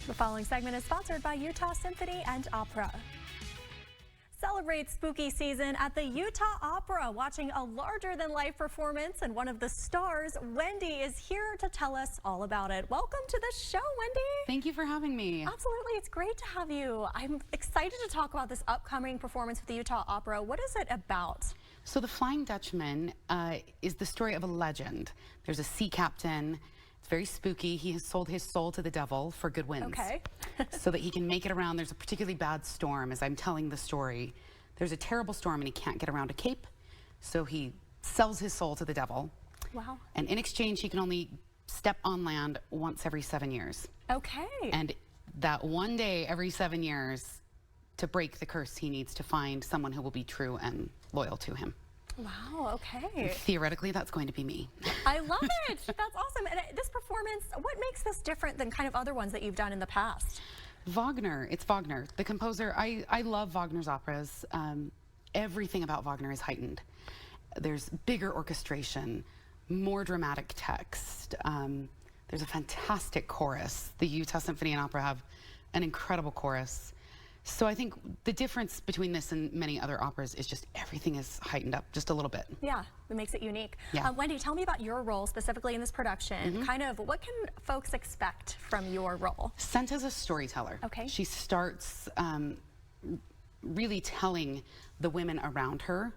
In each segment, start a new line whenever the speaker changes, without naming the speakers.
The following segment is sponsored by Utah Symphony and Opera. Celebrate spooky season at the Utah Opera, watching a larger-than-life performance, and one of the stars, Wendy, is here to tell us all about it. Welcome to the show, Wendy.
Thank you for having me.
Absolutely, it's great to have you. I'm excited to talk about this upcoming performance with the Utah Opera. What is it about?
So the Flying Dutchman is the story of a legend. There's a sea captain. It's very spooky. He has sold his soul to the devil for good winds.
Okay.
So that he can make it around. There's a particularly bad storm as I'm telling the story. There's a terrible storm and he can't get around a cape. So he sells his soul to the devil.
Wow.
And in exchange, he can only step on land once every 7 years.
Okay.
And that one day every 7 years, to break the curse, he needs to find someone who will be true and loyal to him.
Wow, okay.
Theoretically, that's going to be me.
I love it. That's awesome. And this performance, what makes this different than kind of other ones that you've done in the past?
Wagner. It's Wagner, the composer. I love Wagner's operas. Everything about Wagner is heightened. There's bigger orchestration, more dramatic text. There's a fantastic chorus. The Utah Symphony and Opera have an incredible chorus. So I think the difference between this and many other operas is just everything is heightened up just a little bit.
Yeah, it makes it unique.
Yeah.
Wendy, tell me about your role specifically in this production. Kind of what can folks expect from your role?
Senta's a storyteller.
Okay.
She starts really telling the women around her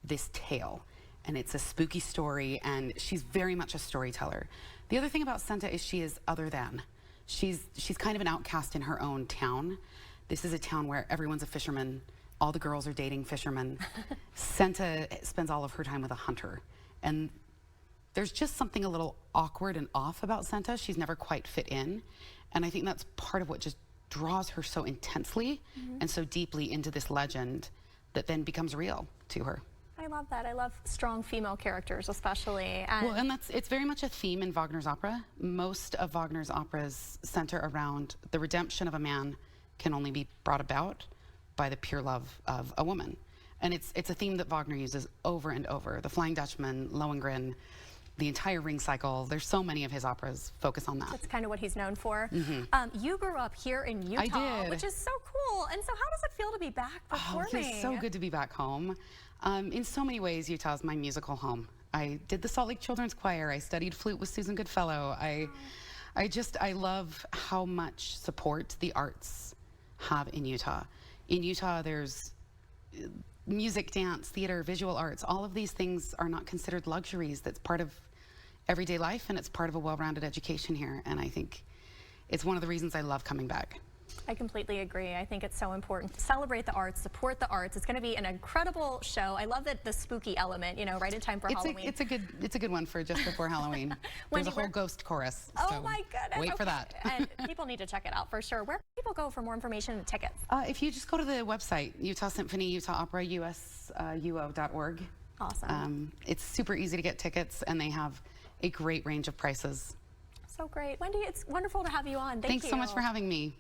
this tale. And it's a spooky story, and she's very much a storyteller. The other thing about Senta is she is other than. She's kind of an outcast in her own town. This is a town where everyone's a fisherman. All the girls are dating fishermen. Senta spends all of her time with a hunter. And there's just something a little awkward and off about Senta. She's never quite fit in. And I think that's part of what just draws her so intensely and so deeply into this legend that then becomes real to her.
I love that. I love strong female characters, especially.
Well, and it's very much a theme in Wagner's opera. Most of Wagner's operas center around the redemption of a man can only be brought about by the pure love of a woman. And it's a theme that Wagner uses over and over. The Flying Dutchman, Lohengrin, the entire Ring cycle, there's so many of his operas focus on that.
That's kind of what he's known for. You grew up here in Utah,
I did.
which is so cool. And so how does it feel to be back performing?
Oh, it feels so good to be back home. In so many ways, Utah's my musical home. I did the Salt Lake Children's Choir. I studied flute with Susan Goodfellow. I love how much support the arts have in Utah. In Utah, there's music, dance, theater, visual arts. All of these things are not considered luxuries. That's part of everyday life, and it's part of a well-rounded education here. And I think it's one of the reasons I love coming back.
I completely agree. I think it's so important to celebrate the arts, support the arts. It's going to be an incredible show. I love that the spooky element, you know, right in time for Halloween.
It's a good one for just before Halloween. There's a whole ghost chorus.
Oh
so
my goodness.
Wait for that.
And people need to check it out for sure. Where can people go for more information and tickets?
If you just go to the website, Utah Symphony, Utah Opera, usuo.org.
Awesome.
It's super easy to get tickets, and they have a great range of prices.
So great. Wendy, it's wonderful to have you on.
Thanks so much for having me.